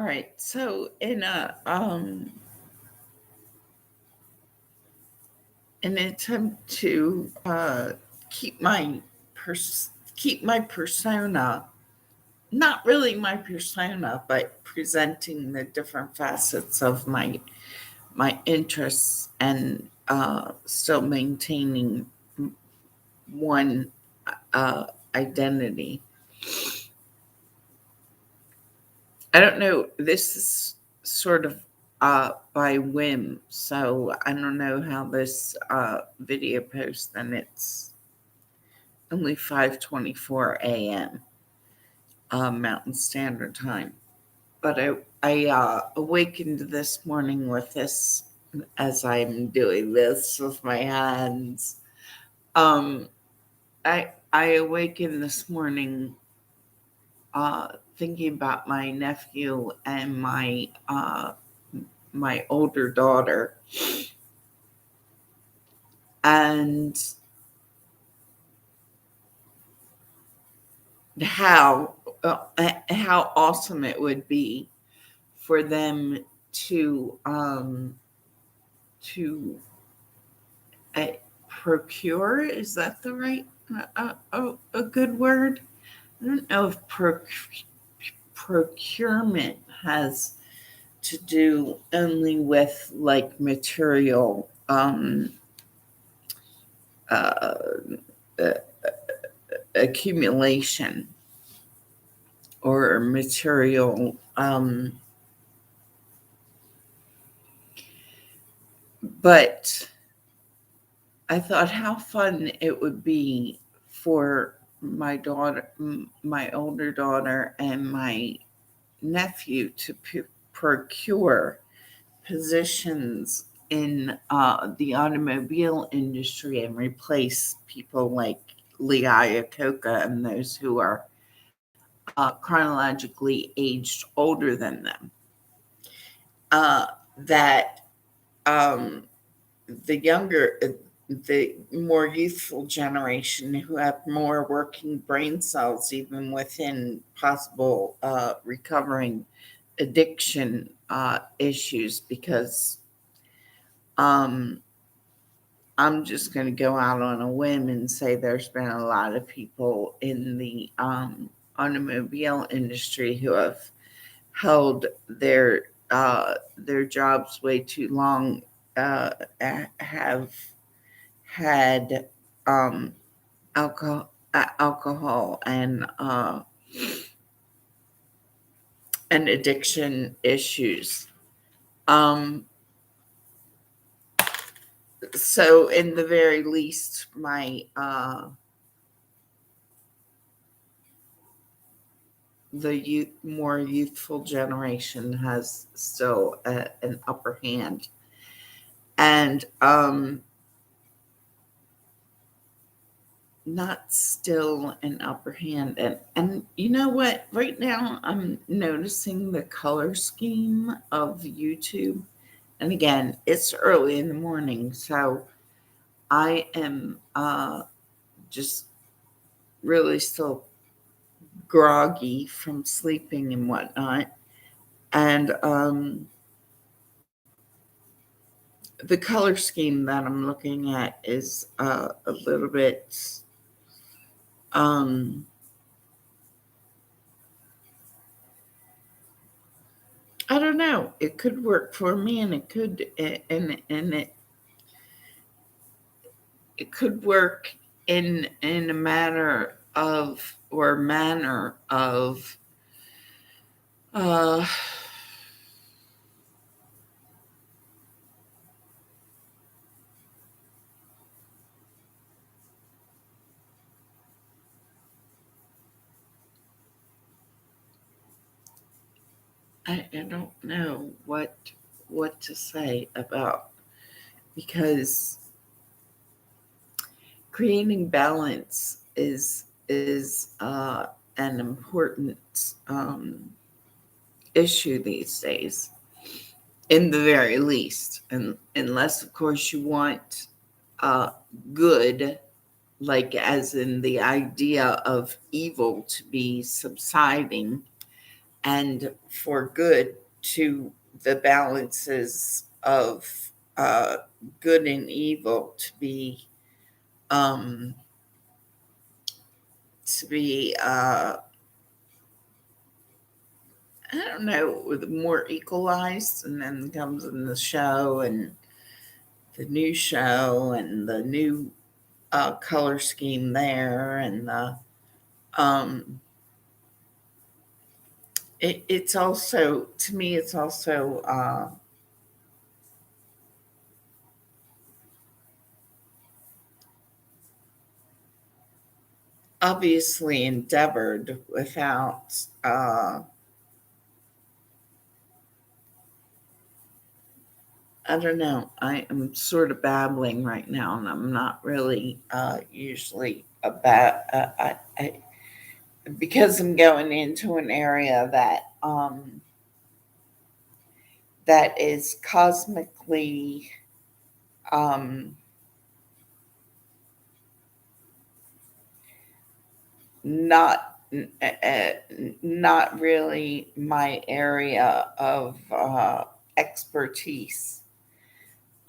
right. So in a an attempt to keep my keep my persona, not really my persona, but presenting the different facets of my interests and still maintaining one uh, identity. I don't know. This is sort of by whim, so I don't know how this video posts. And it's only 5:24 a.m. Mountain Standard Time. But I awakened this morning with this as I'm doing this with my hands. Um, I awakened this morning thinking about my nephew and my older daughter, and how how awesome it would be for them to uh, procure. Is that the right a good word? I don't know if procurement has to do only with like material uh, uh, accumulation or material, but I thought how fun it would be for my older daughter, and my nephew to procure positions in the automobile industry and replace people like Lee Iacocca and those who are chronologically aged older than them. That um, the younger, the more youthful generation who have more working brain cells, even within possible recovering addiction issues, because um, I'm just going to go out on a whim and say there's been a lot of people in the automobile industry who have held their jobs way too long, have had um, alcohol and addiction issues. Um, so, in the very least, my the more youthful generation has still an upper hand, and not still an upper hand. And you know what? Right now, I'm noticing the color scheme of YouTube. And again, it's early in the morning, so I am just really still groggy from sleeping and whatnot. And the color scheme that I'm looking at is a little bit, um, I don't know. It could work for me, and it could, and it could work in a matter of or manner of uh, I don't know what to say about, because creating balance is an important issue these days, in the very least, and unless of course you want uh, good, like as in the idea of evil to be subsiding, and for good to the balances of good and evil um, to be I don't know, more equalized, and then comes in the show and the new show and the new color scheme there, and um, it's also, to me, it's also obviously endeavored without. I don't know. I am sort of babbling right now, and I'm not really usually about. Because I'm going into an area that is cosmically um, not not really my area of expertise.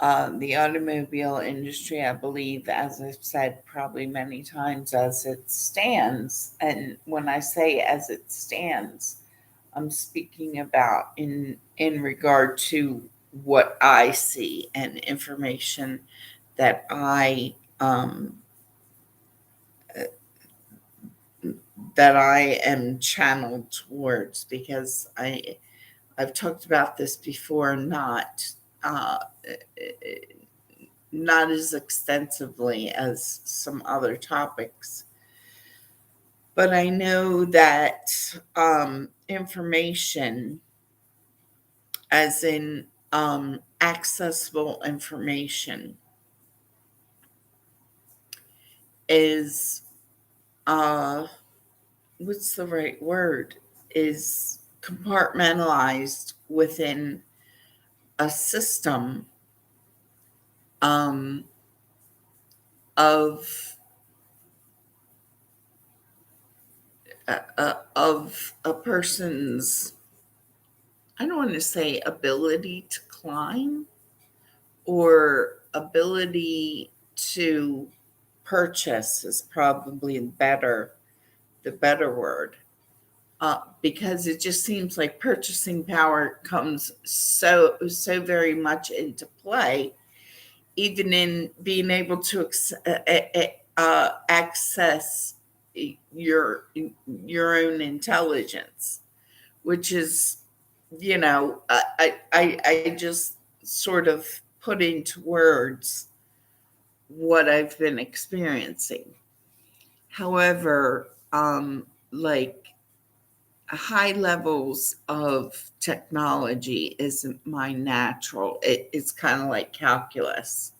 The automobile industry, I believe, as I've said probably many times, as it stands, and when I say as it stands, I'm speaking about in regard to what I see and information that that I am channeled towards, because I've talked about this before, uh, not as extensively as some other topics, but I know that information, as in accessible information, is uh, what's the right word? Is compartmentalized within a system um, of of a person's, I don't want to say ability to climb, or ability to purchase is probably the better word, because it just seems like purchasing power comes so very much into play, even in being able to access your your own intelligence, which is, I just sort of put into words what I've been experiencing. However, like, high levels of technology isn't my natural. It's kind of like calculus,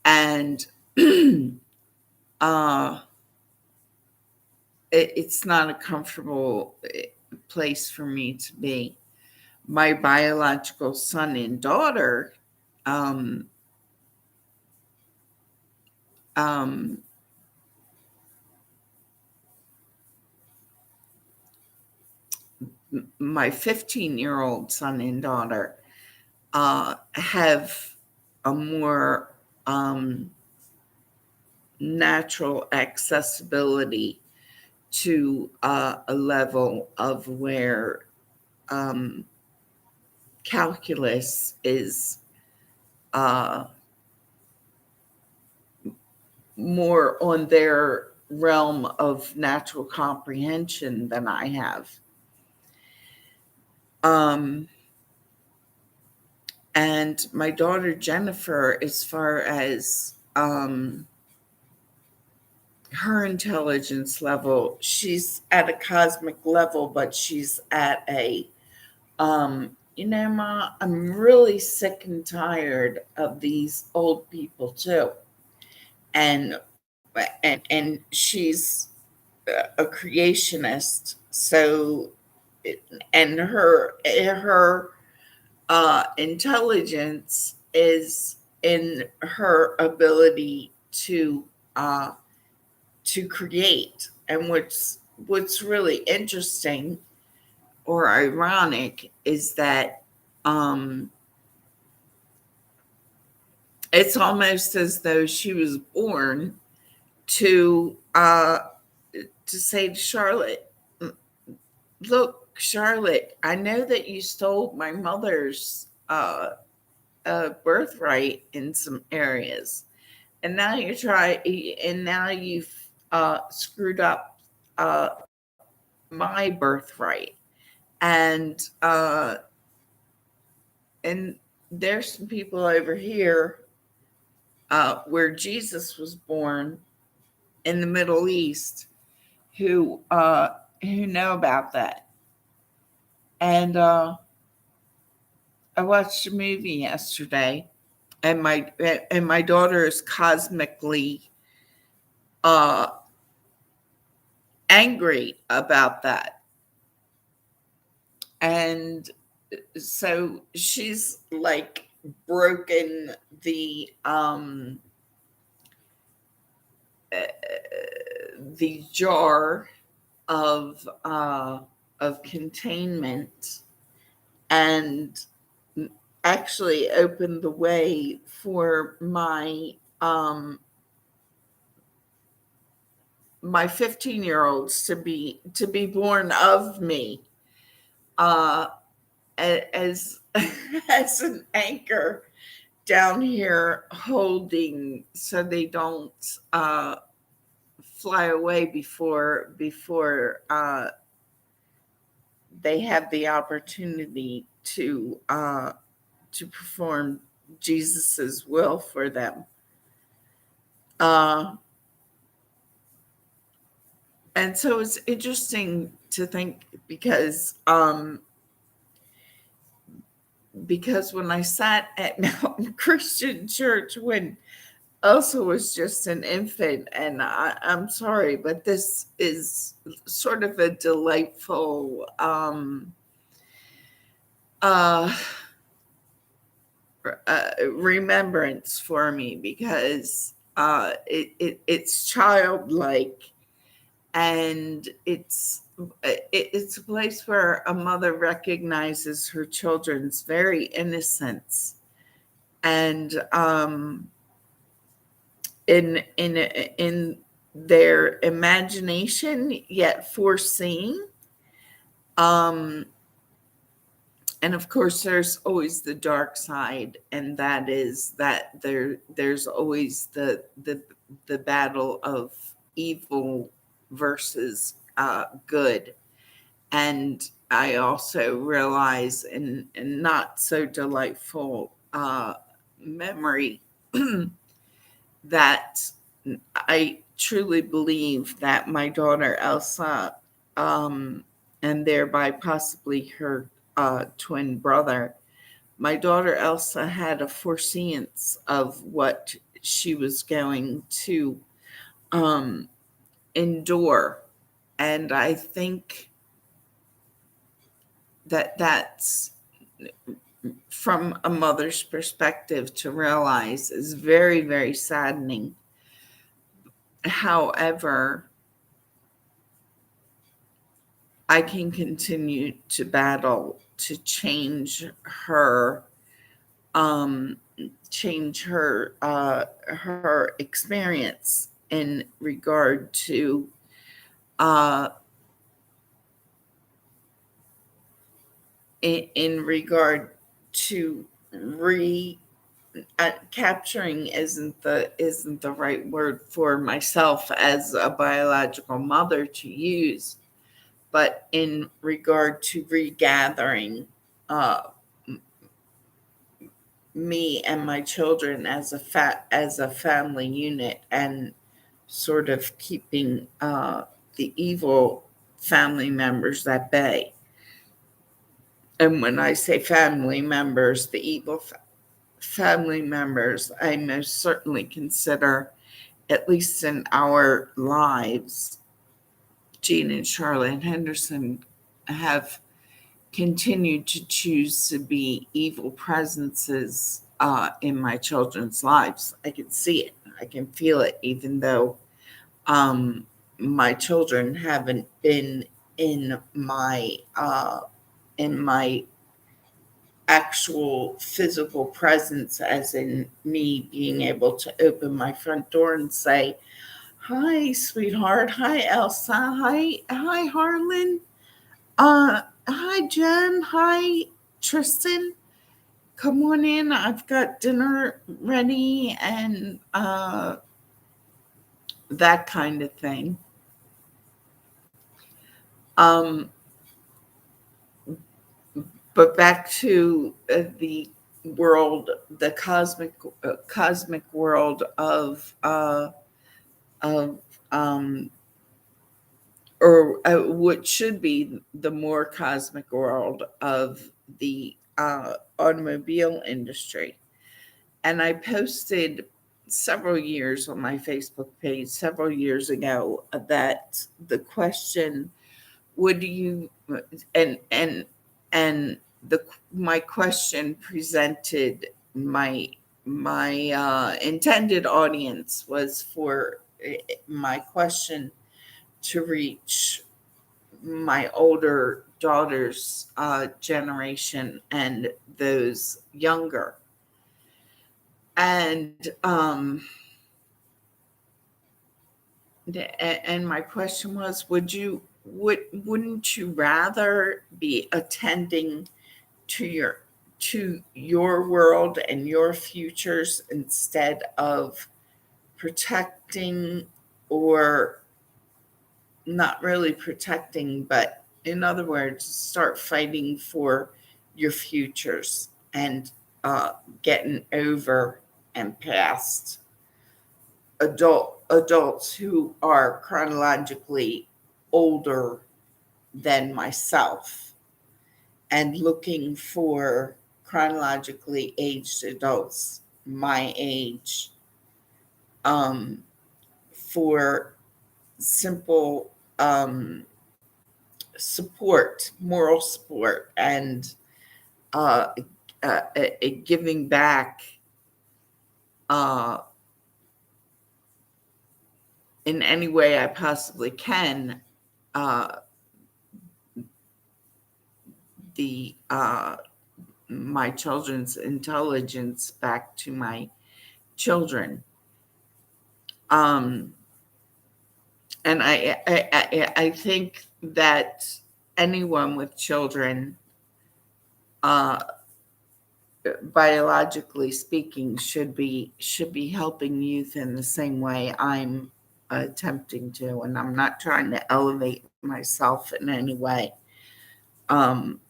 and uh, it's not a comfortable place for me to be. My biological son and daughter, um, um, my 15-year-old son and daughter, have a more natural accessibility to a level of where um, calculus is uh, more on their realm of natural comprehension than I have. Um, and my daughter Jennifer, as far as her intelligence level, she's at a cosmic level, but she's at a, Ma, I'm really sick and tired of these old people too. And and she's a creationist, so and her intelligence is in her ability uh, to create. And what's really interesting, or ironic is that it's almost as though she was born to say to Charlotte, look, Charlotte, I know that you stole my mother's birthright in some areas, and now now you've screwed up my birthright, and and there's some people over here where Jesus was born in the Middle East who know about that. And I watched a movie yesterday, and my daughter is cosmically angry about that. And so she's like broken the jar of containment, and actually opened the way for my 15-year-olds to be born of me, as as an anchor down here, holding so they don't fly away before they have the opportunity to perform Jesus's will for them. And so it's interesting to think, because when I sat at Mountain Christian Church when Elsa was just an infant, and I'm sorry, but this is sort of a delightful remembrance for me, because it's childlike, and it's a place where a mother recognizes her children's very innocence, and in their imagination, yet foreseeing. And of course, there's always the dark side, and that is that there's always the battle of evil versus good. And I also realize, in not so delightful memory, that I truly believe that my daughter Elsa, and thereby possibly her twin brother, my daughter Elsa had a foreseeance of what she was going to endure. And I think that that's, from a mother's perspective, to realize, is very, very saddening. However, I can continue to battle to change her her experience in regard to capturing isn't the right word for myself as a biological mother to use, but in regard to regathering me and my children as a family unit, and sort of keeping the evil family members at bay. And when I say family members, the evil family members, I most certainly consider, at least in our lives, Jean and Charlotte Henderson have continued to choose to be evil presences in my children's lives. I can see it. I can feel it, even though my children haven't been in my in my actual physical presence, as in me being able to open my front door and say, "Hi, sweetheart. Hi, Elsa. Hi, Harlan. Hi, Jen. Hi, Tristan. Come on in. I've got dinner ready," and that kind of thing. Um, but back to the world, the cosmic world of um, or what should be the more cosmic world of the automobile industry. And I posted several years on my Facebook page several years ago that the question, would you, and the my question presented my intended audience was for my question to reach my older daughter's generation and those younger. And and my question was, wouldn't you rather be attending to your world and your futures instead of protecting, or not really protecting, but in other words, start fighting for your futures and getting over and past adults who are chronologically older than myself, and looking for chronologically aged adults my age, um, for simple support, moral support, and uh, giving back uh, in any way I possibly can, uh, the my children's intelligence back to my children. Um, and I think that anyone with children, uh, biologically speaking, should be helping youth in the same way I'm attempting to. And I'm not trying to elevate myself in any way. I'm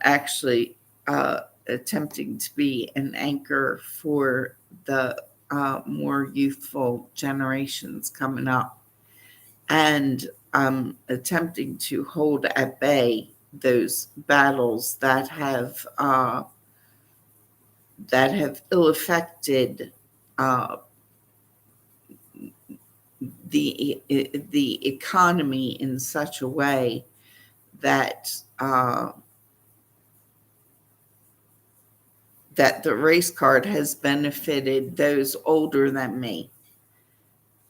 actually attempting to be an anchor for the more youthful generations coming up, and attempting to hold at bay those battles that have ill affected uh, the economy in such a way that that the race card has benefited those older than me,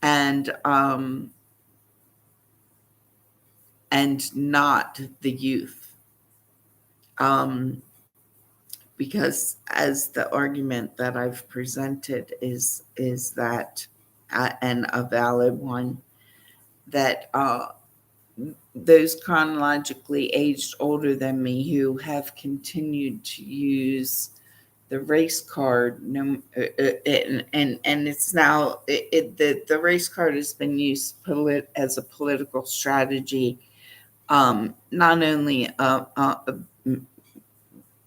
and and not the youth. Um, because as the argument that I've presented is that, and a valid one, that those chronologically aged older than me who have continued to use the race card, no, and it's now the race card has been used as a political strategy, not only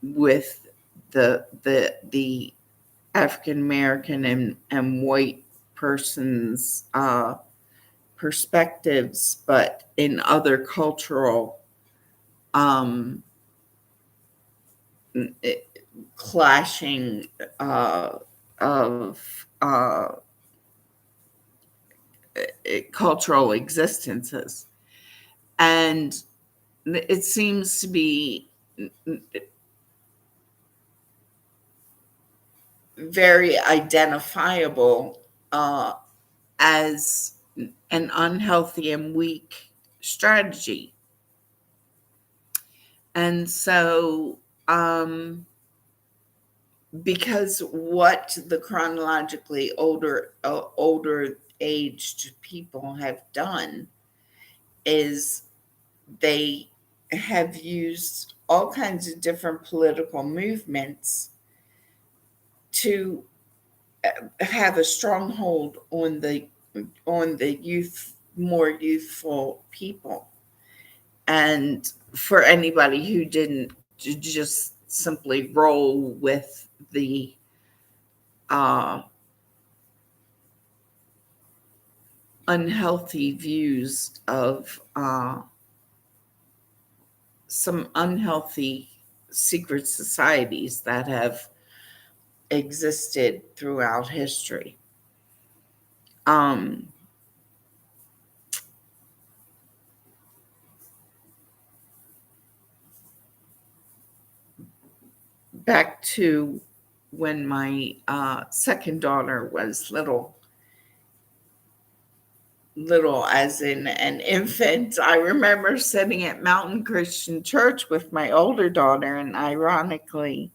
with the African American and white persons perspectives, but in other cultural um, clashing of cultural existences. And it seems to be very identifiable as an unhealthy and weak strategy. And so, because what the chronologically older aged people have done is they have used all kinds of different political movements to have a stronghold on the more youthful people. And for anybody who didn't just simply roll with the uh, unhealthy views of some unhealthy secret societies that have existed throughout history. Um, Back to when my second daughter was little as in an infant, I remember sitting at Mountain Christian Church with my older daughter, and ironically,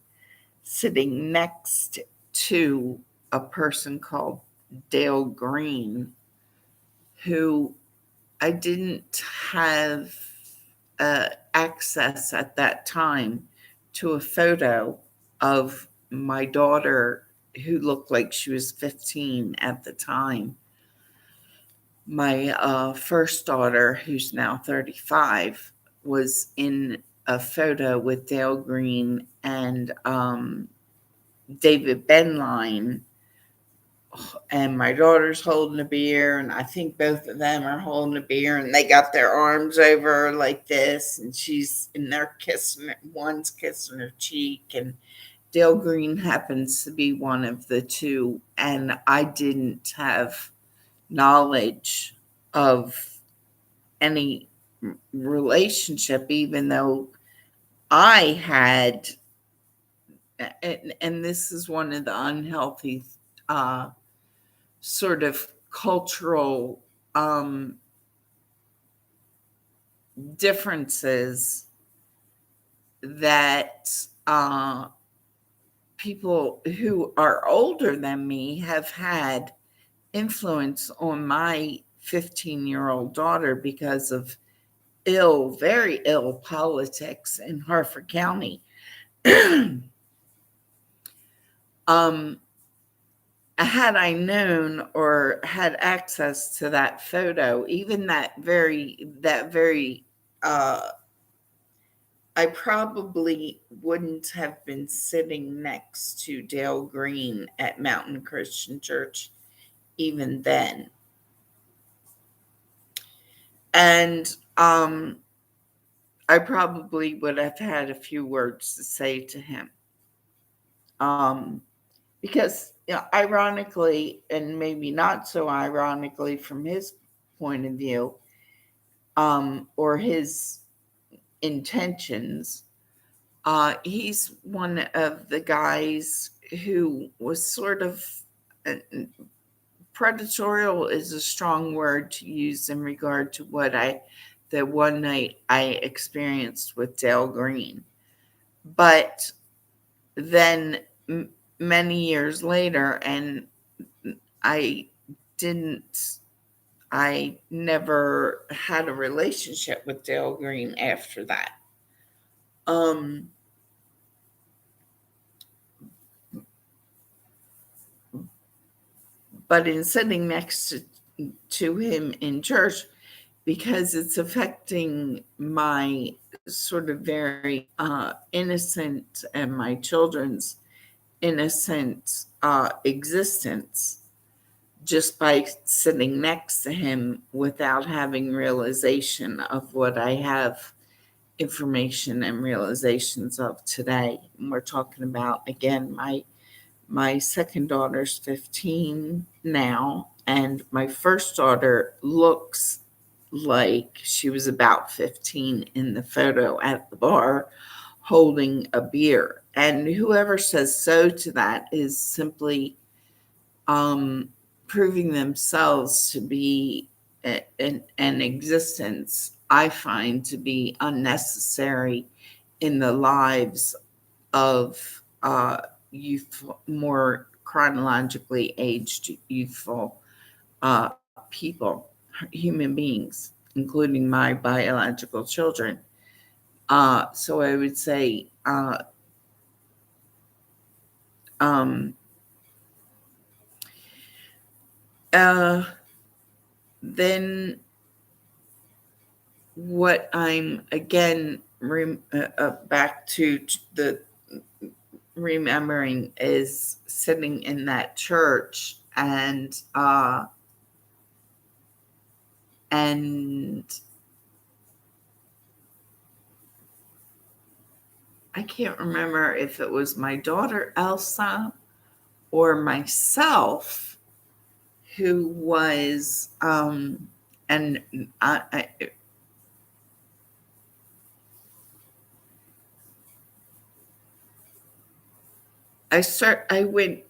sitting next to a person called Dale Green, who I didn't have access at that time to a photo of my daughter who looked like she was 15 at the time. My first daughter, who's now 35, was in a photo with Dale Green and David Benline, and my daughter's holding a beer, and I think both of them are holding a beer, and they got their arms over her like this, and she's and they're kissing her, one's kissing her cheek, and Dale Green happens to be one of the two, and I didn't have knowledge of any relationship, even though I had, and this is one of the unhealthy uh, sort of cultural differences that people who are older than me have had influence on my 15-year-old daughter because of very ill politics in Harford County. um, Had I known or had access to that photo, even that very, I probably wouldn't have been sitting next to Dale Green at Mountain Christian Church even then. And I probably would have had a few words to say to him. Because, ironically, and maybe not so ironically from his point of view, or his intentions, he's one of the guys who was sort of uh, predatorial is a strong word to use in regard to the one night I experienced with Dale Green. But then many years later, and I didn't, I never had a relationship with Dale Green after that. Um, but in sitting next to him in church, because it's affecting my sort of very innocent and my children's innocent existence, just by sitting next to him without having realization of what I have information and realizations of today. And we're talking about, again, my second daughter's 15 now, and my first daughter looks like she was about 15 in the photo at the bar holding a beer. And whoever says so to that is simply proving themselves to be an existence I find to be unnecessary in the lives of more chronologically aged youthful people, human beings, including my biological children. So I would say, um, uh, then what I'm again back to the remembering is sitting in that church and I can't remember if it was my daughter Elsa or myself who was and I went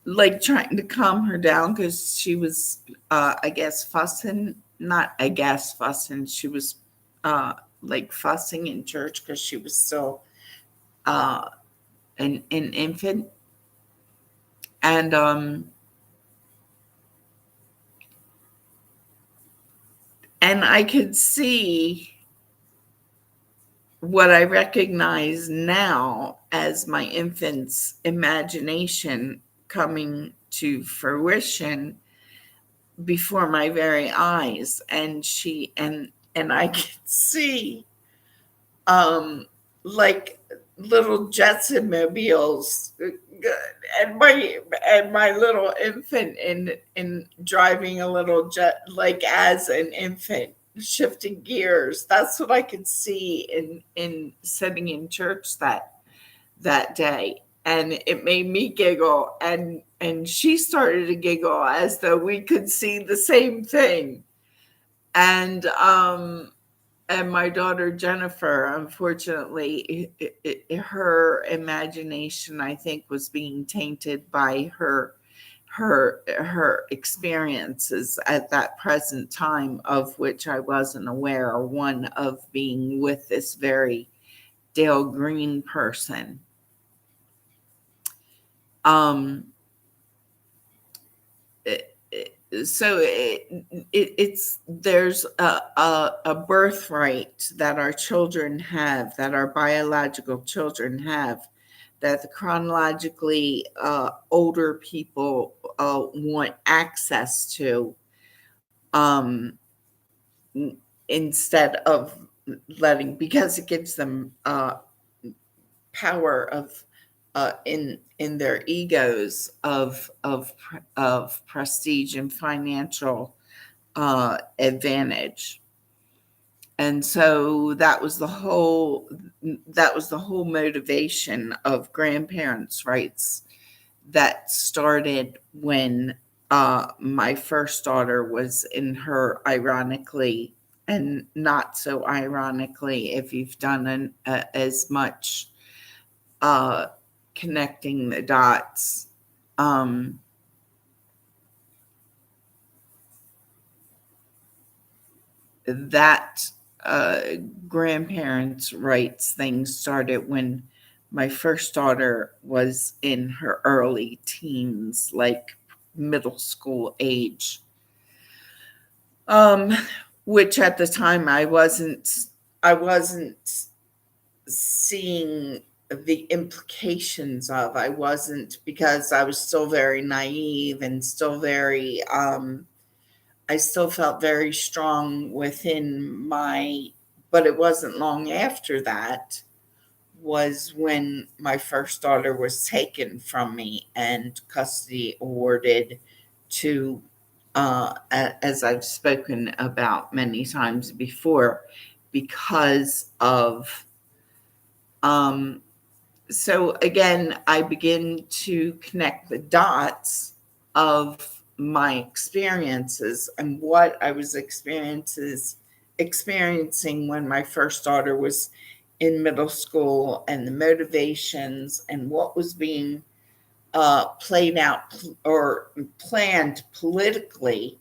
like trying to calm her down because she was I guess fussing, not I guess fussing, she was uh like fussing in church because she was still uh an infant. And and I could see what I recognize now as my infant's imagination coming to fruition before my very eyes. And I could see um like little Jetson mobiles and my little infant in driving a little jet, like as an infant shifting gears. That's what I could see in sitting in church that day, and it made me giggle, and she started to giggle as though we could see the same thing. And my daughter Jennifer, unfortunately, her imagination, I think, was being tainted by her experiences at that present time, of which I wasn't aware. One of being with this very Dale Green person. Um, it's there's a birthright that our children have, that our biological children have, that the chronologically older people want access to, um, instead of letting, because it gives them power of in their egos of prestige and financial advantage. And so that was the whole motivation of grandparents' rights, that started when my first daughter was in her, ironically and not so ironically, if you've done as much uh, connecting the dots. Um, that uh, grandparents' rights thing started when my first daughter was in her early teens, like middle school age. Um, which at the time I wasn't seeing the implications of. I wasn't, because I was still very naive and still very I still felt very strong within my, but it wasn't long after that was when my first daughter was taken from me and custody awarded to, as I've spoken about many times before, because of, um, so again, I begin to connect the dots of my experiences and what I was experiencing when my first daughter was in middle school, and the motivations and what was being played out or planned politically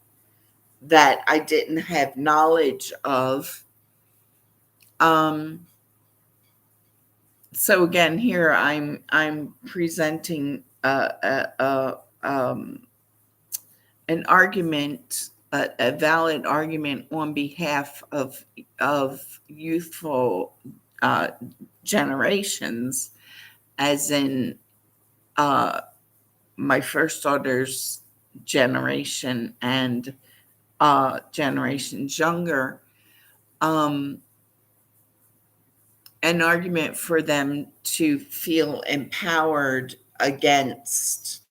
that I didn't have knowledge of, So again, here I'm presenting an argument, a valid argument on behalf of youthful uh, generations, as in my first daughter's generation and generations younger. An argument for them to feel empowered against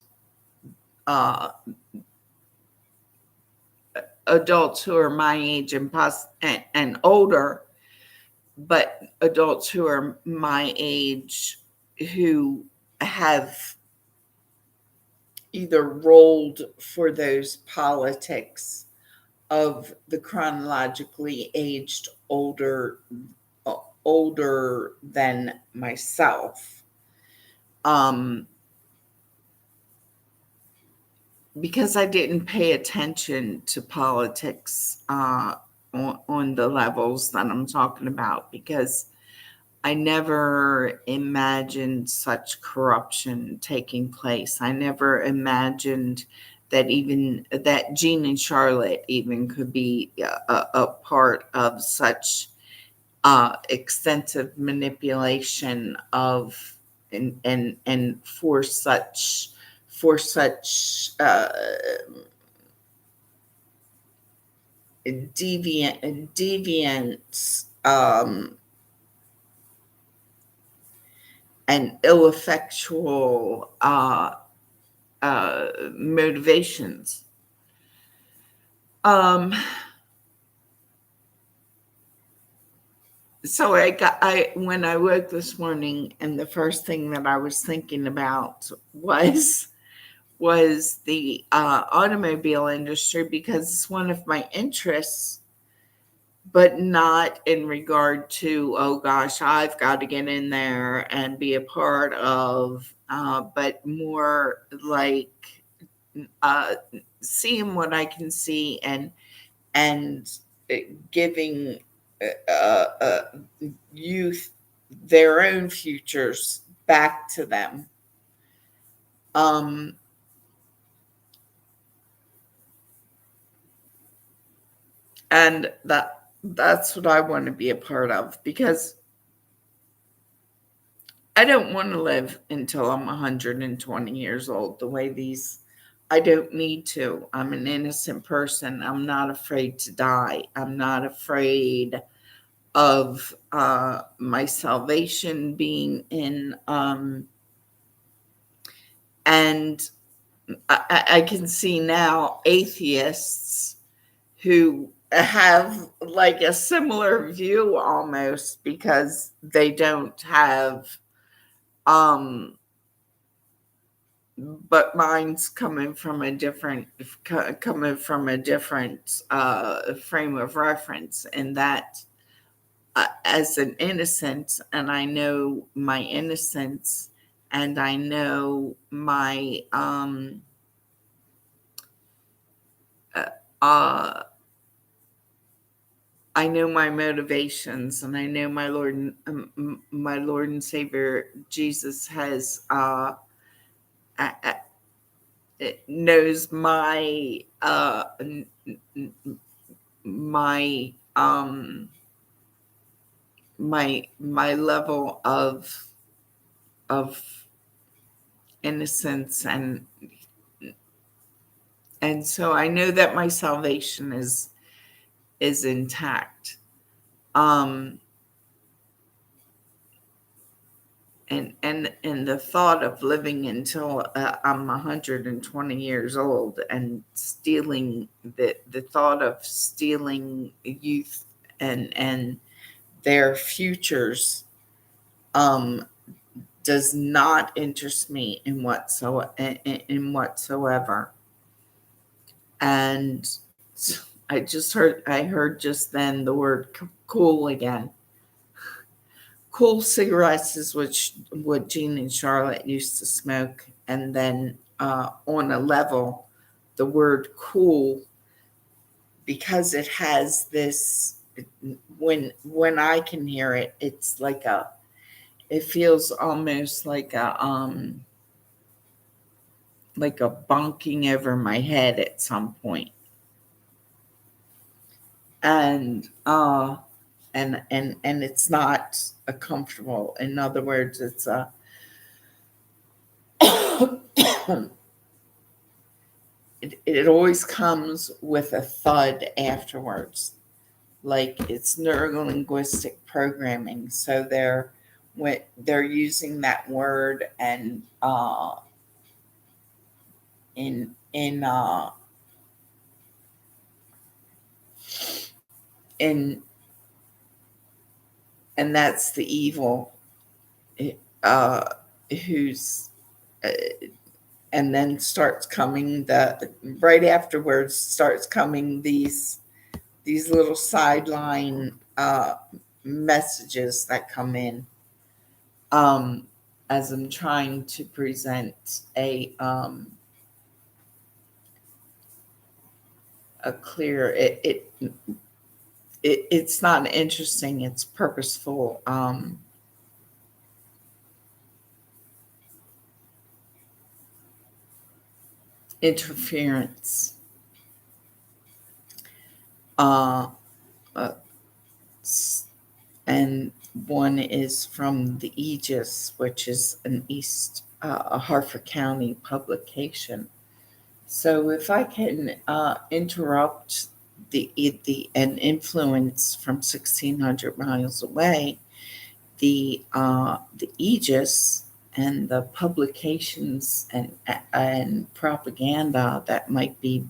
uh, adults who are my age and older, but adults who are my age who have either rolled for those politics of the chronologically aged older than myself, because I didn't pay attention to politics on the levels that I'm talking about, because I never imagined such corruption taking place. I never imagined that Jean and Charlotte even could be a part of such extensive manipulation of and for such deviant and ill-effectual motivations. So when I woke this morning, and the first thing that I was thinking about was the automobile industry, because it's one of my interests, but not in regard to, oh gosh, I've got to get in there and be a part of, but more like seeing what I can see and giving youth their own futures back to them. And that's what I want to be a part of, because I don't want to live until I'm 120 years old the way these. I don't need to. I'm an innocent person. I'm not afraid to die. I'm not afraid of my salvation being in. And I can see now atheists who have like a similar view almost, because they don't have but mine's coming from a different frame of reference, and that as an innocent, and I know my innocence, and I know my I know my motivations, and I know my Lord and Savior Jesus has it knows my my level of innocence, and so I know that my salvation is intact. And the thought of living until I'm 120 years old and stealing the thought of stealing youth and their futures does not interest me in whatsoever. And I heard just then the word cool again. Cool cigarettes is what Jean and Charlotte used to smoke. And then on a level, the word cool, because it has this when I can hear it, it's it feels almost like a bonking over my head at some point. And and it's not a comfortable. In other words, it's a it always comes with a thud afterwards. Like it's neurolinguistic programming. So when they're using that word and in in and that's the evil, uh who's uh, and then starts coming the right afterwards starts coming these little sideline messages that come in, um, as I'm trying to present a clear it's not interesting, it's purposeful interference. Uh, uh, and one is from the Aegis, which is a Harford County publication. So if I can interrupt the an influence from 1,600 miles away, the Aegis and the publications and propaganda that might be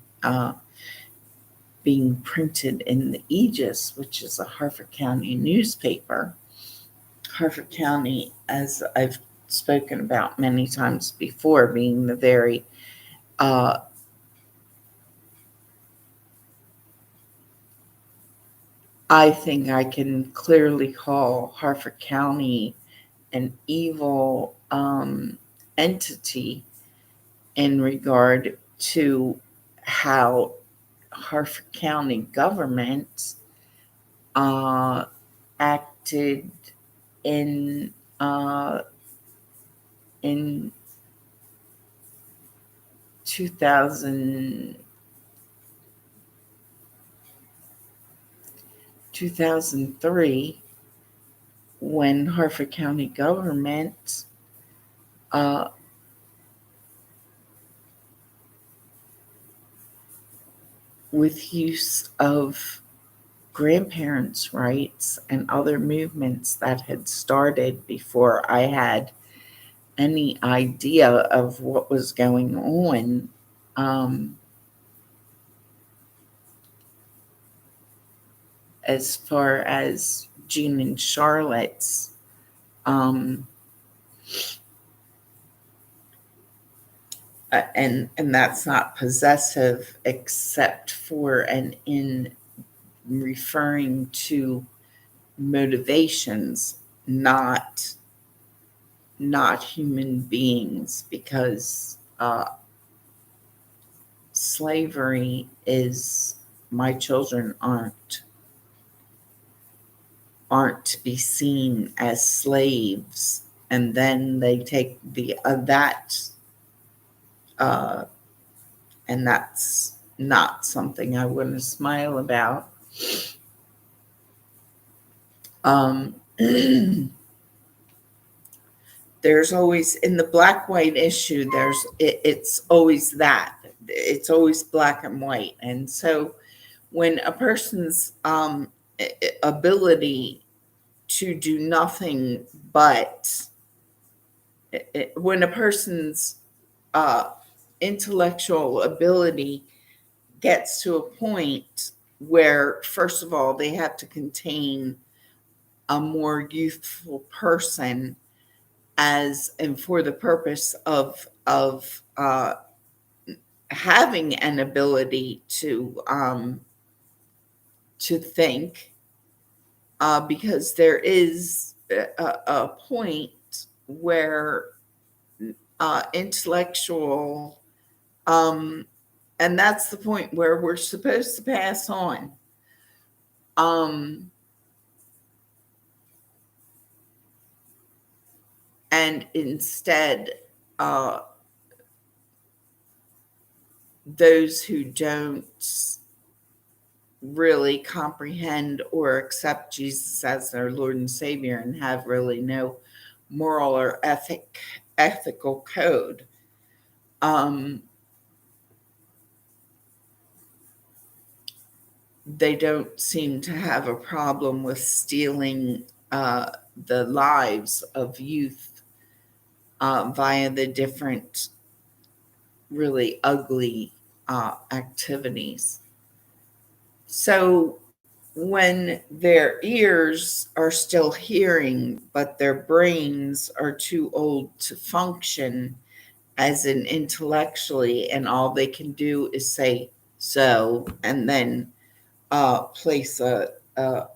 being printed in the Aegis, which is a Harford County newspaper. Harford County, as I've spoken about many times before, being the very uh, I think I can clearly call Harford County an evil entity in regard to how Harford County government uh, acted in uh, in 2000, 2003 when Harford County government uh, with use of grandparents' rights and other movements that had started before I had any idea of what was going on. Um, as far as Jean and Charlotte's, um, and that's not possessive except for and in referring to motivations, not human beings, because slavery is my children aren't to be seen as slaves, and then they take the that uh, and that's not something I want to smile about. um, there's always in the black white issue it's always that it's always black and white, and so when a person's ability to do nothing but when a person's uh, intellectual ability gets to a point where, first of all, they have to contain a more youthful person as and for the purpose of having an ability to think, because there is a point where intellectual, um, and that's the point where we're supposed to pass on. Um, and instead, uh, those who don't really comprehend or accept Jesus as their Lord and Savior and have really no moral or ethical code, um, they don't seem to have a problem with stealing the lives of youth via the different really ugly activities. So when their ears are still hearing, but their brains are too old to function as in intellectually, and all they can do is say so, and then place a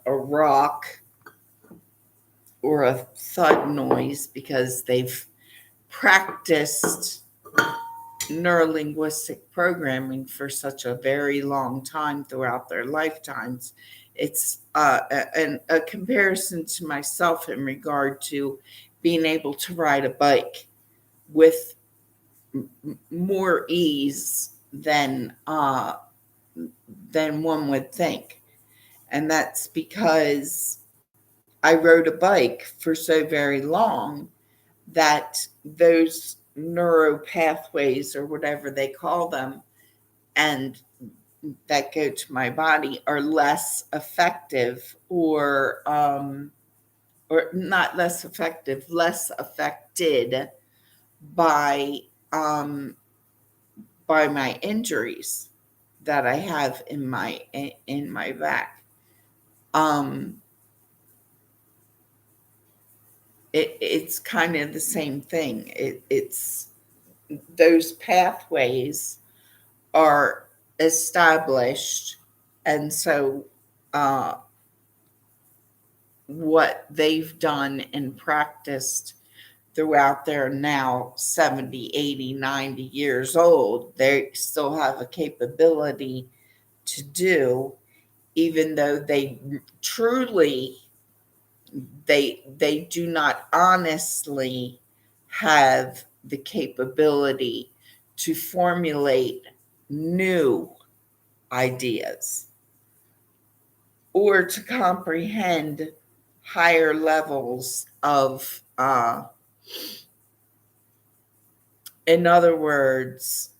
rock or a thud noise because they've practiced neurolinguistic programming for such a very long time throughout their lifetimes. It's a comparison to myself in regard to being able to ride a bike with more ease than one would think, and that's because I rode a bike for so very long that those neuro pathways or whatever they call them and that go to my body are less effective or not less effective, less affected by um by my injuries that I have in my back. um it's kind of the same thing. It's those pathways are established, and so uh, what they've done and practiced throughout their now 70, 80, 90 years old, they still have a capability to do, even though they truly they do not honestly have the capability to formulate new ideas or to comprehend higher levels of in other words,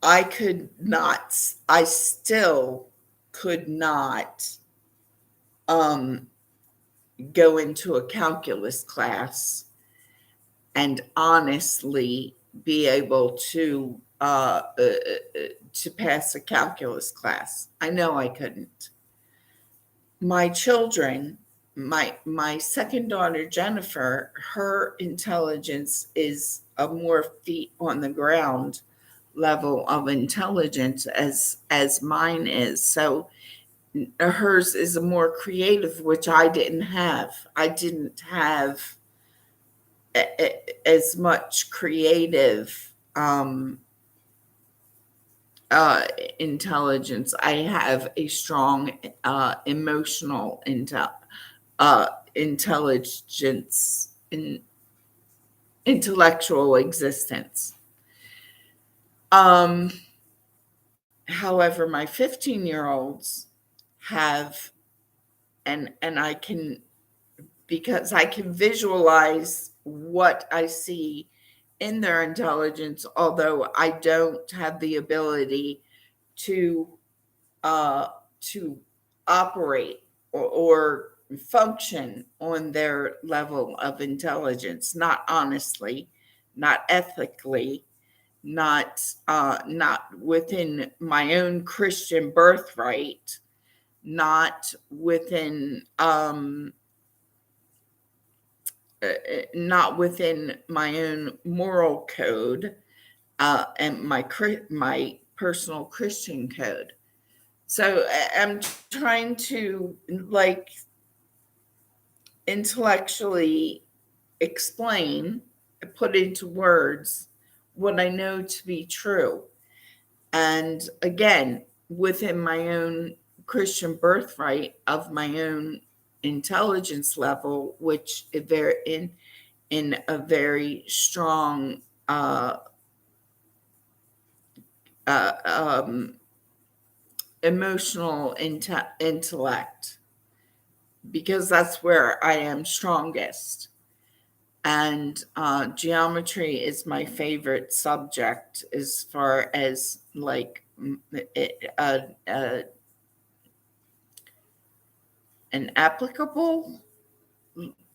I still could not um go into a calculus class and honestly be able to pass a calculus class. I know I couldn't. My children, my second daughter Jennifer, her intelligence is a more feet on the ground level of intelligence as mine is. So hers is a more creative, which I didn't have. I didn't have as much creative uh, intelligence. I have a strong emotional intelligence, intellectual existence. Um, However, my 15-year-olds have, and I can, because I can visualize what I see in their intelligence, although I don't have the ability to uh, to operate or function on their level of intelligence. Not honestly, not ethically, not within my own Christian birthright, not within not within my own moral code and my personal Christian code. So I'm trying to like intellectually explain, put into words what I know to be true. And again, within my own Christian birthright of my own intelligence level, which in a very strong uh, um, emotional intellect, because that's where I am strongest. And geometry is my favorite subject as far as like an applicable,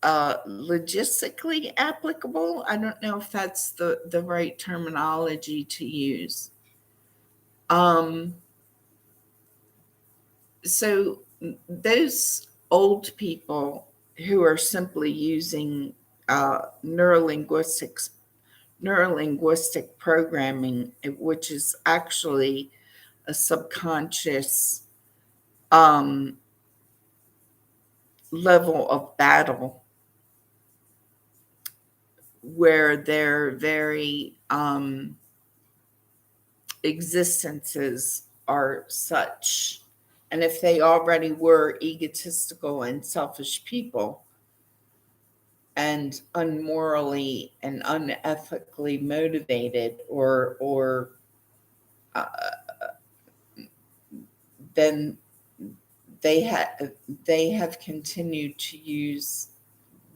logistically applicable. I don't know if that's the right terminology to use. Um, so those old people who are simply using neurolinguistic programming, which is actually a subconscious um, level of battle where their very existences are such. And if they already were egotistical and selfish people and unmorally and unethically motivated, or uh, then they have continued to use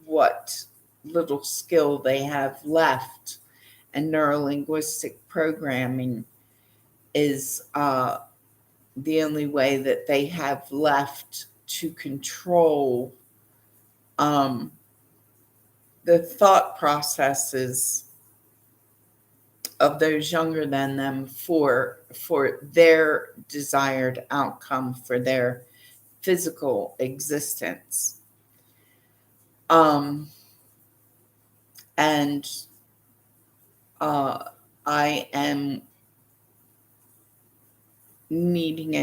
what little skill they have left, and neurolinguistic programming is the only way that they have left to control um, the thought processes of those younger than them for their desired outcome for their physical existence. Um, and uh, I am needing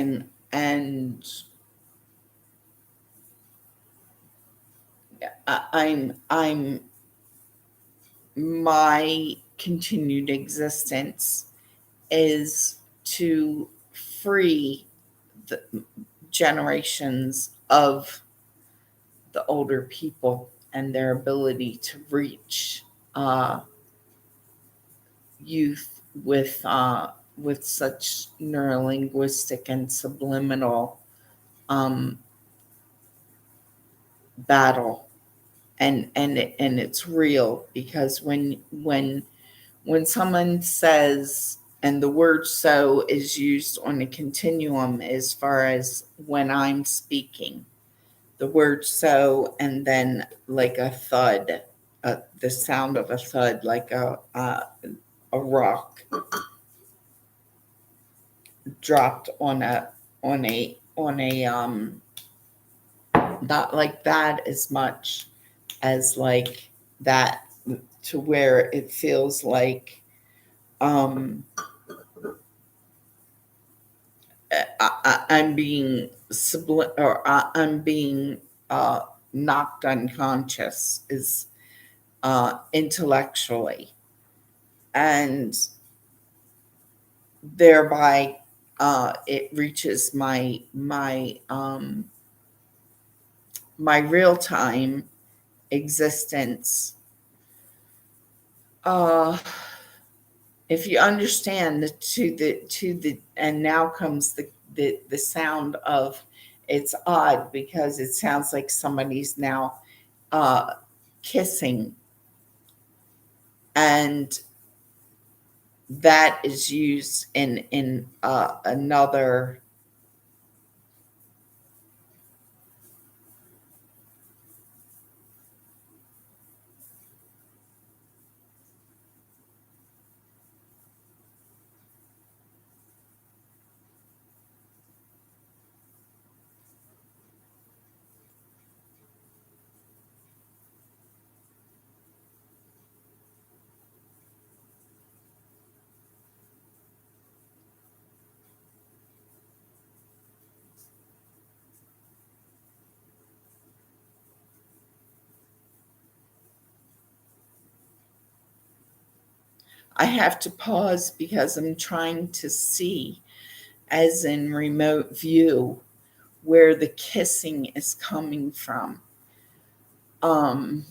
and I'm my continued existence is to free the generations of the older people and their ability to reach uh, youth with such neurolinguistic and subliminal um, battle, and it's real, because when someone says, and the word so is used on a continuum as far as when I'm speaking, the word so, and then like a thud, the sound of a thud, like a rock dropped on a not like that as much as like that, to where it feels like um I'm being or I'm being knocked unconscious, is intellectually, and thereby it reaches my real time existence. Uh, if you understand the and now comes the sound of, it's odd because it sounds like somebody's now uh, kissing, and that is used in another. I have to pause because I'm trying to see, as in remote view, where the kissing is coming from, and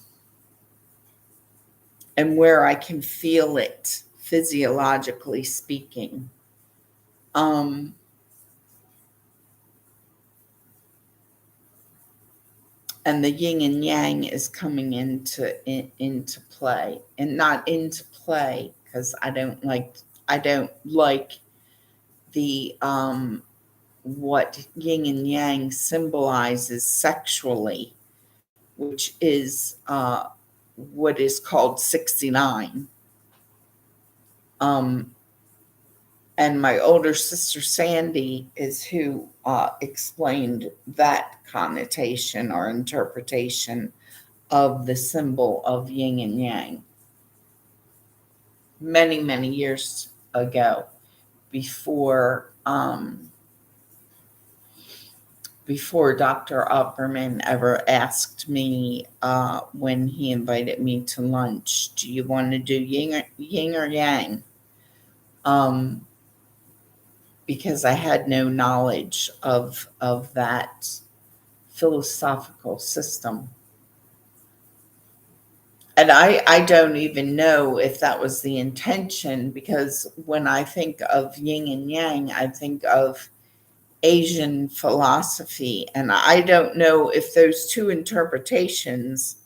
where I can feel it physiologically speaking. Um, and the yin and yang is coming into play, and not into play because I don't like the what yin and yang symbolizes sexually, which is what is called 69. And my older sister Sandy is who explained that connotation or interpretation of the symbol of yin and yang many, many years ago, before before Dr. Upperman ever asked me when he invited me to lunch, do you want to do yin or yang? Because I had no knowledge of that philosophical system. And I don't even know if that was the intention, because when I think of yin and yang, I think of Asian philosophy. And I don't know if those two interpretations,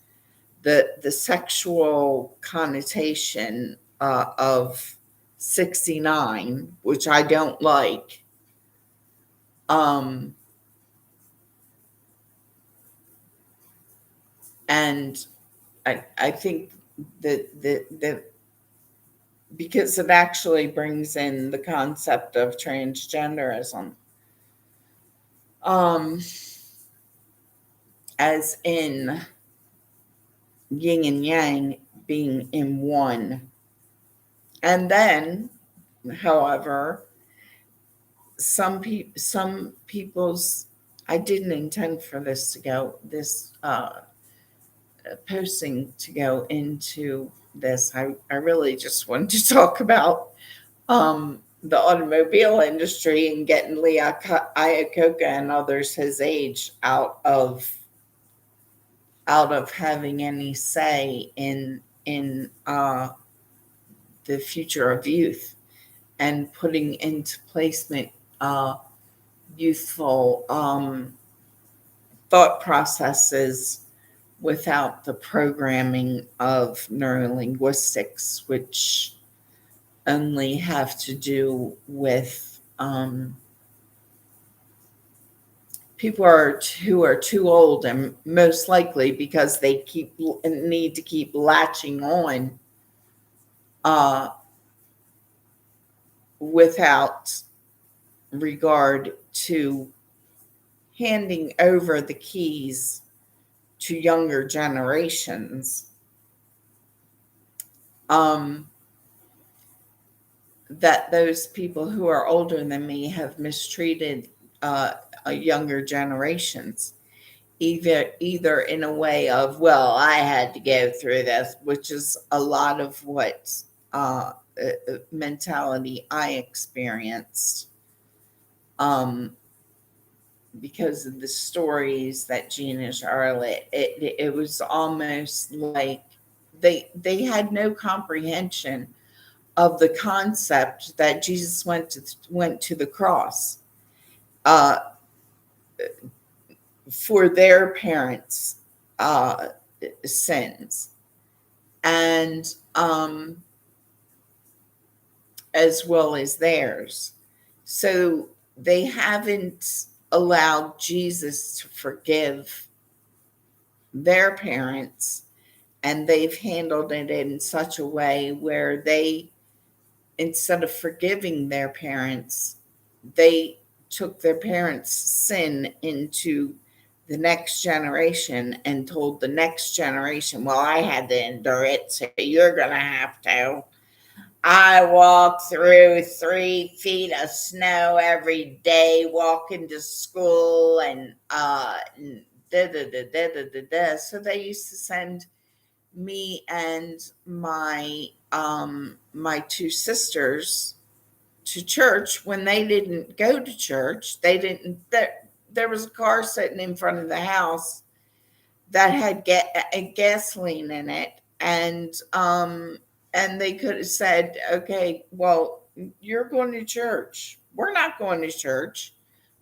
the sexual connotation of 69, which I don't like, and I think that because it actually brings in the concept of transgenderism, as in yin and yang being in one. And then, however, some people's, I didn't intend for this posting to go into this. I really just wanted to talk about the automobile industry and getting Lee Iacocca and others his age out of having any say in the future of youth, and putting into placement youthful thought processes without the programming of neurolinguistics, which only have to do with people who are too old, and most likely because they need to keep latching on without regard to handing over the keys to younger generations. That those people who are older than me have mistreated younger generations, either in a way of, well, I had to go through this, which is a lot of what mentality I experienced, because of the stories that Gina Charlotte, it was almost like they had no comprehension of the concept that Jesus went to the cross for their parents' sins, and as well as theirs. So they haven't allowed Jesus to forgive their parents, and they've handled it in such a way where they, instead of forgiving their parents, they took their parents' sin into the next generation and told the next generation, well, I had to endure it, so you're going to have to. I walk through 3 feet of snow every day walking to school, and da da da da da da da. So they used to send me and my 2 sisters to church when they didn't go to church. They didn't. there was a car sitting in front of the house that had gasoline in it, and they could have said, okay, well, you're going to church, we're not going to church,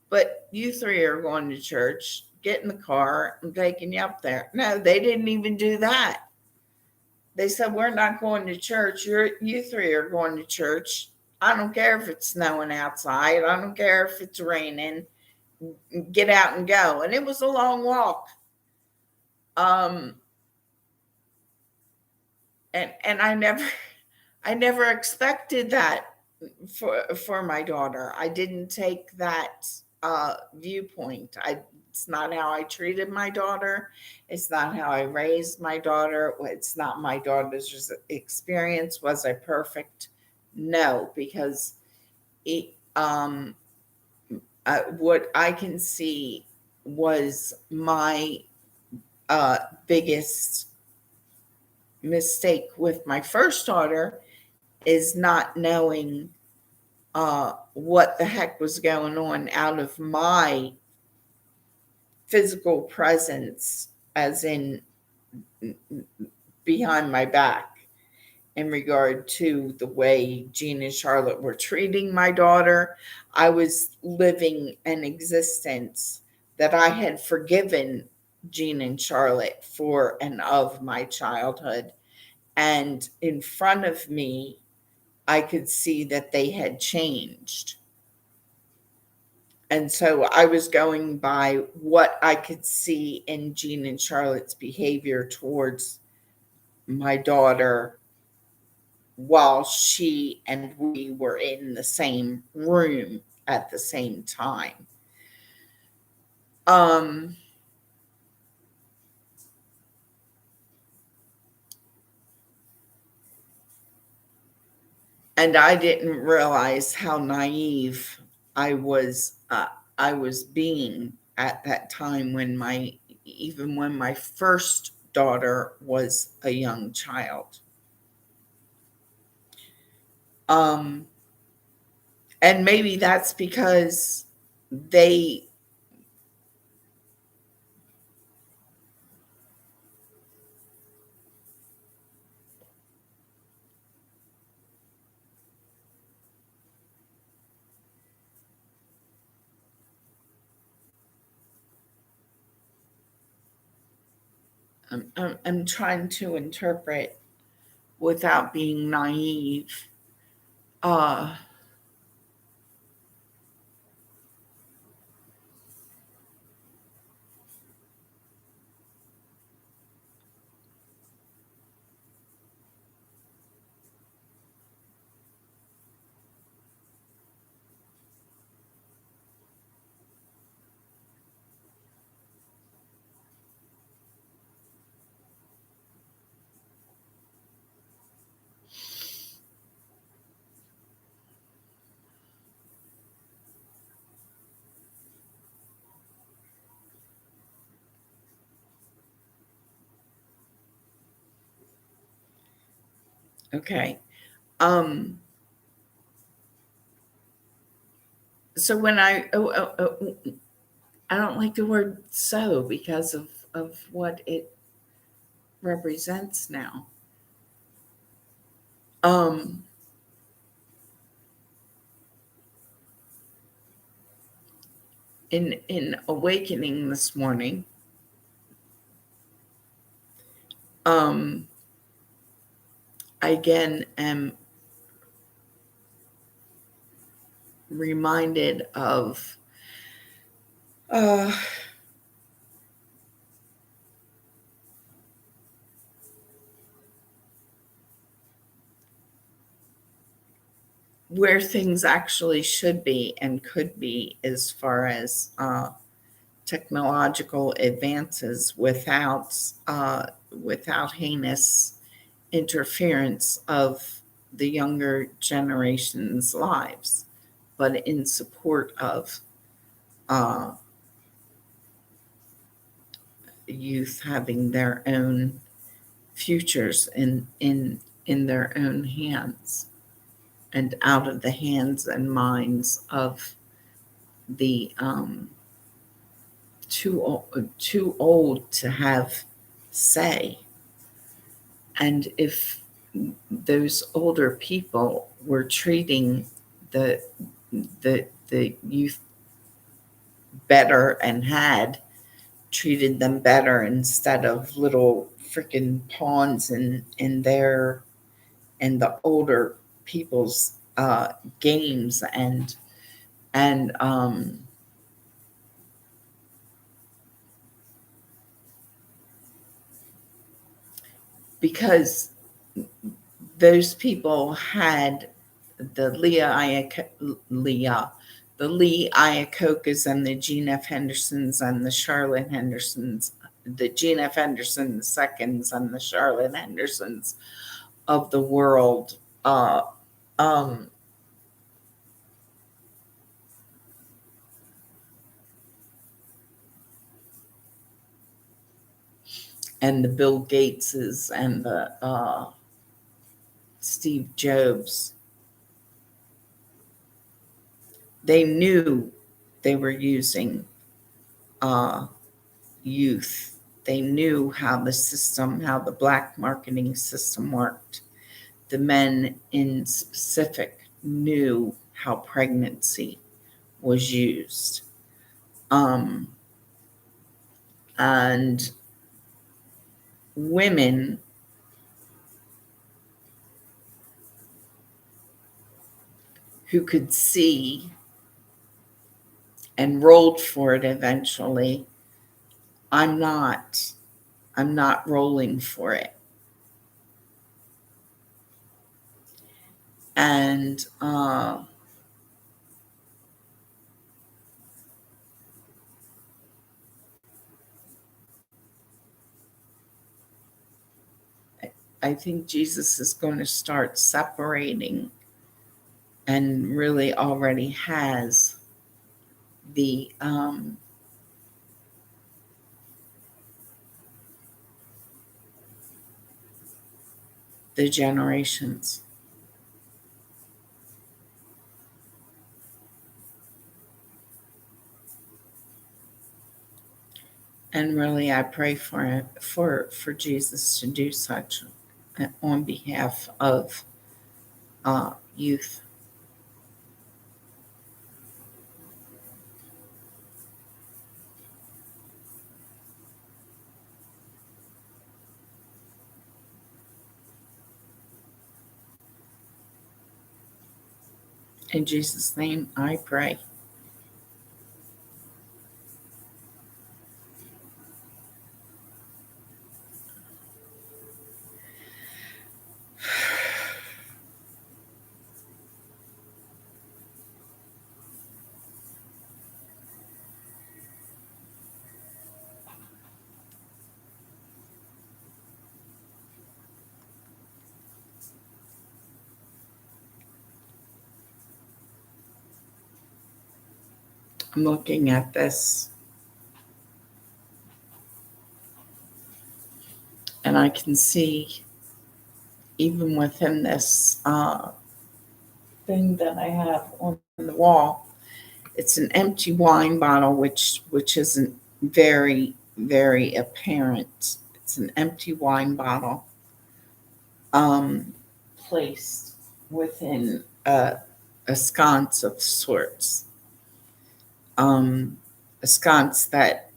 but you three are going to church, get in the car, I'm taking you up there. No, they didn't even do that. They said, we're not going to church, you three are going to church. I don't care if it's snowing outside, I don't care if it's raining, get out and go. And it was a long walk. um and I never expected that for my daughter. I didn't take that viewpoint. It's not how I treated my daughter. It's not how I raised my daughter. It's not my daughter's experience. Was I perfect? No, because it, what I can see was my biggest mistake with my first daughter is not knowing what the heck was going on out of my physical presence, as in behind my back, in regard to the way Jean and Charlotte were treating my daughter. I was living an existence that I had forgiven Jean and Charlotte for and of my childhood. And in front of me, I could see that they had changed. And so I was going by what I could see in Jean and Charlotte's behavior towards my daughter while she and we were in the same room at the same time. Um, and I didn't realize how naive I was. I was being at that time even when my first daughter was a young child. Um, and maybe that's because they I'm trying to interpret without being naive. Uh, okay. Um, so when I don't like the word so because of what it represents now. Um, in awakening this morning, um, I again am reminded of uh, where things actually should be and could be as far as technological advances without heinous interference of the younger generation's lives, but in support of uh, youth having their own futures in their own hands and out of the hands and minds of the too old to have say. And if those older people were treating the the youth better and had treated them better instead of little freaking pawns in their and the older people's games and because those people had the Leah, the Lee Iacocca's and the Gene F. Hendersons and the Charlotte Hendersons, the Gene F. Henderson seconds and the Charlotte Hendersons of the world, um, and the Bill Gateses and the Steve Jobs. They knew they were using uh, youth. They knew how the system, how the black marketing system worked. The men in specific knew how pregnancy was used. Um, and women who could see and rolled for it eventually. I'm not. I'm not rolling for it. And I think Jesus is going to start separating and really already has the generations. And really, I pray for it, for Jesus to do such on behalf of youth. In Jesus' name, I pray. I'm looking at this and I can see, even within this thing that I have on the wall, it's an empty wine bottle, which isn't very apparent. It's an empty wine bottle um, placed within a sconce of sorts. A sconce that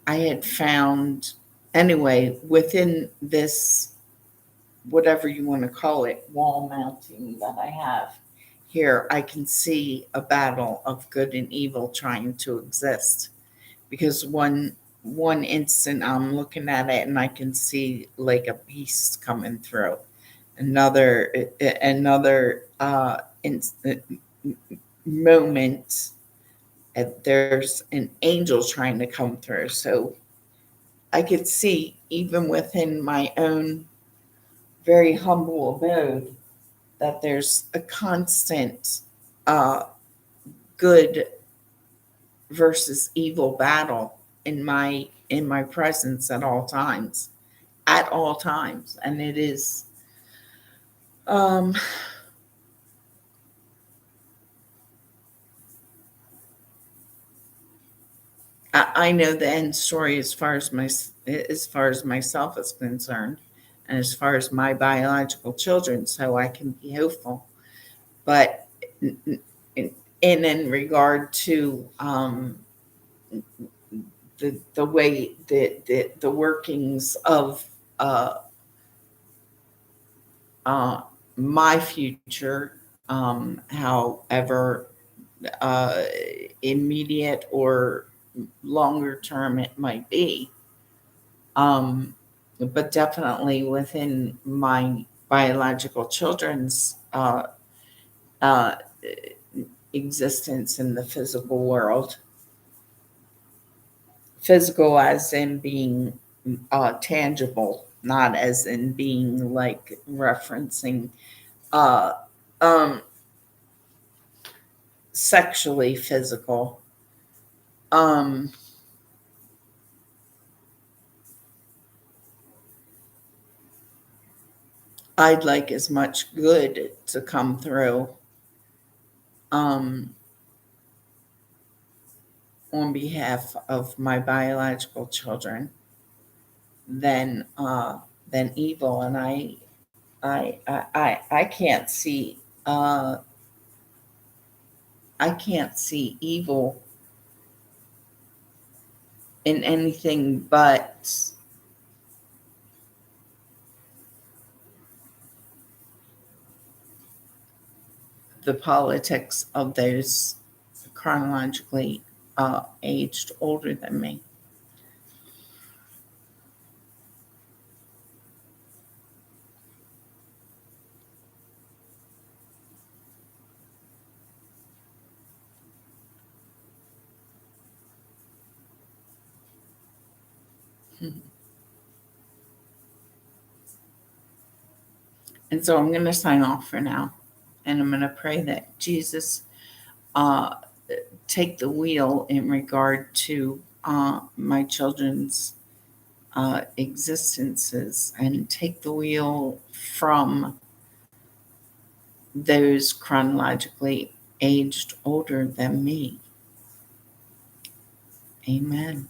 I had found anyway within this, whatever you want to call it, wall mounting that I have here. I can see a battle of good and evil trying to exist, because one instant I'm looking at it and I can see like a beast coming through. Another moment, there's an angel trying to come through. So I could see, even within my own very humble abode, that there's a constant uh, good versus evil battle in my presence at all times. And it is um, I know the end story as far as myself is concerned, and as far as my biological children, so I can be hopeful. But in regard to the way the workings of uh, uh, my future, however uh, immediate or longer term it might be, um, but definitely within my biological children's uh, existence in the physical world. Physical as in being tangible, not as in being like referencing uh, um, sexually physical. Um, I'd like as much good to come through um, on behalf of my biological children than than evil, and I can't see uh, I can't see evil in anything but the politics of those chronologically aged older than me. And so I'm going to sign off for now. And I'm going to pray that Jesus uh, take the wheel in regard to my children's existences and take the wheel from those chronologically aged older than me. Amen.